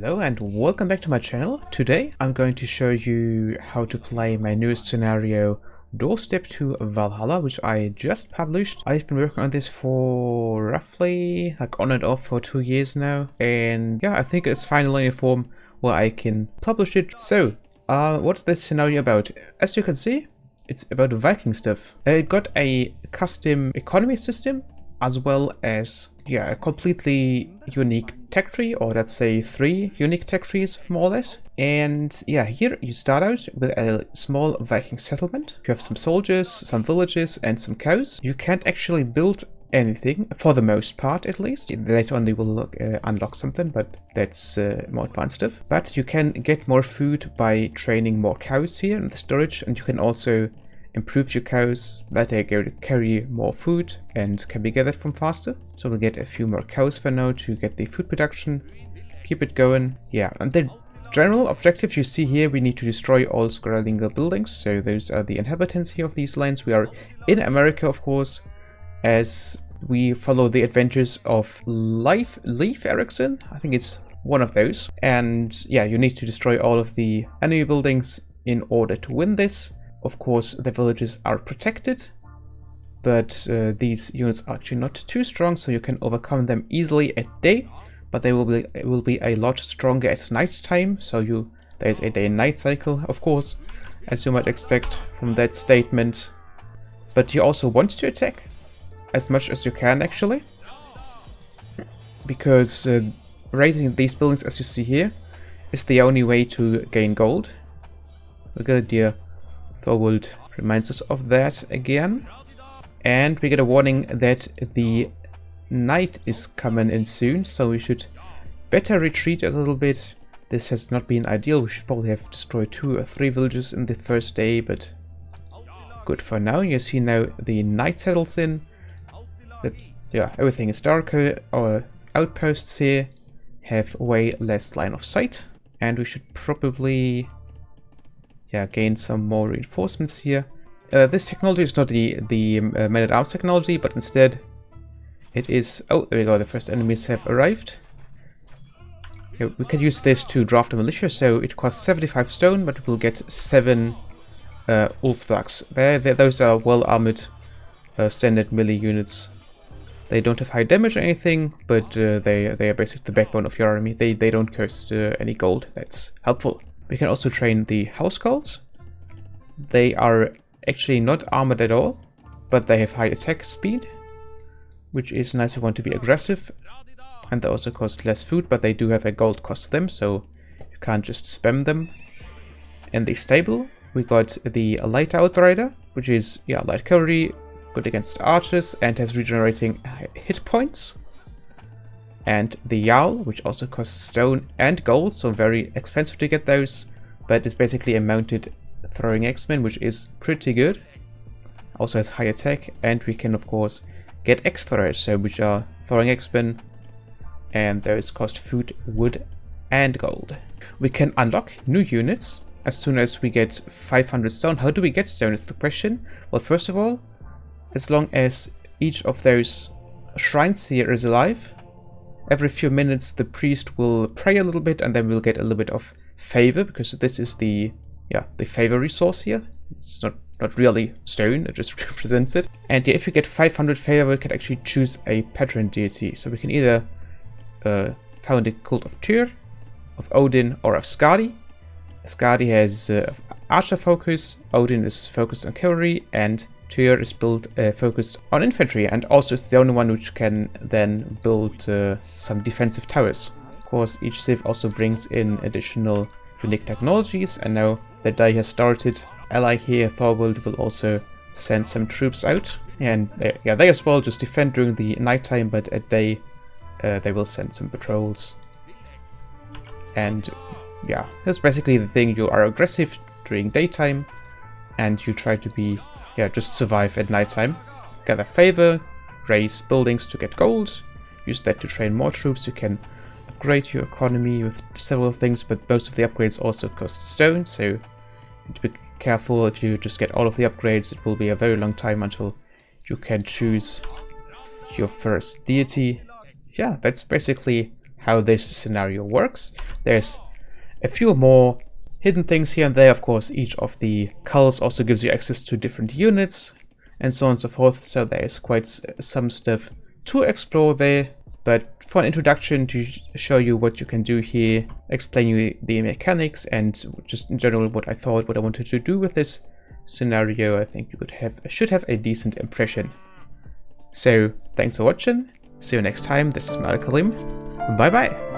Hello and welcome back to my channel. Today I'm going to show you how to play my newest scenario, Doorstep to Valhalla, which I just published. I've been working on this for roughly on and off for 2 years now, and yeah, I think it's finally in a form where I can publish it. So, what's this scenario about? As you can see, it's about Viking stuff. It got a custom economy system, as well as, yeah, a completely unique tech tree, or let's say 3 unique tech trees, more or less. And yeah, here you start out with a small Viking settlement. You have some soldiers, some villages, and some cows. You can't actually build anything, for the most part at least. Later on they will unlock something, but that's more advanced stuff. But you can get more food by training more cows here in the storage, and you can also improve your cows, that they go to carry more food and can be gathered from faster. So we'll get a few more cows for now to get the food production, keep it going. Yeah, and the general objective you see here, we need to destroy all Skrællingar buildings. So those are the inhabitants here of these lands. We are in America, of course, as we follow the adventures of Leif Erikson. I think it's one of those. And yeah, you need to destroy all of the enemy buildings in order to win this. Of course, the villages are protected, but these units are actually not too strong, so you can overcome them easily at day, but they will be a lot stronger at night time. So there is a day and night cycle, of course, as you might expect from that statement. But you also want to attack as much as you can, actually, because raising these buildings, as you see here, is the only way to gain gold. Look at dear. Thorwald reminds us of that again. And we get a warning that the night is coming in soon, so we should better retreat a little bit. This has not been ideal. We should probably have destroyed 2 or 3 villages in the first day, but good for now. You see now the night settles in. But yeah, everything is darker. Our outposts here have way less line of sight, and we should probably gain some more reinforcements here. This technology is not the man-at-arms technology, but instead it is... Oh, there we go, the first enemies have arrived. Yeah, we can use this to draft a militia, so it costs 75 stone, but we'll get 7 Ulfthags. Those are well-armored standard melee units. They don't have high damage or anything, but they are basically the backbone of your army. They don't cost any gold. That's helpful. We can also train the households. They are actually not armored at all, but they have high attack speed, which is nice if you want to be aggressive. And they also cost less food, but they do have a gold cost to them, so you can't just spam them. In the stable, we got the light outrider, which is light cavalry, good against archers, and has regenerating hit points. And the Jarl, which also costs stone and gold, so very expensive to get those, but it's basically a mounted throwing X-Men, which is pretty good. Also has high attack, and we can of course get X-Throwers, so which are throwing X-Men, and those cost food, wood, and gold. We can unlock new units as soon as we get 500 stone. How do we get stone is the question. Well, first of all, as long as each of those shrines here is alive, every few minutes the priest will pray a little bit, and then we'll get a little bit of favor, because this is the favor resource here. It's not really stone, it just represents it. And if we get 500 favor, we can actually choose a patron deity. So we can either found a cult of Tyr, of Odin, or of Skadi. Skadi has archer focus, Odin is focused on cavalry, and Tyr is focused on infantry, and also is the only one which can then build some defensive towers. Of course, each civ also brings in additional unique technologies, and now the day has started. Ally here, Thorwald, will also send some troops out, and they as well just defend during the nighttime, but at day they will send some patrols. And yeah, that's basically the thing. You are aggressive during daytime, and you try to be just survive at nighttime. Gather favor, raise buildings to get gold, use that to train more troops. You can upgrade your economy with several things, but most of the upgrades also cost stone, so you need to be careful. If you just get all of the upgrades, it will be a very long time until you can choose your first deity. Yeah, that's basically how this scenario works. There's a few more hidden things here and there. Of course, each of the culls also gives you access to different units and so on and so forth. So there's quite some stuff to explore there. But for an introduction, to show you what you can do here, explain you the mechanics, and just in general what I wanted to do with this scenario, I think you should have a decent impression. So thanks for watching. See you next time. This is Alkhalim. Bye bye.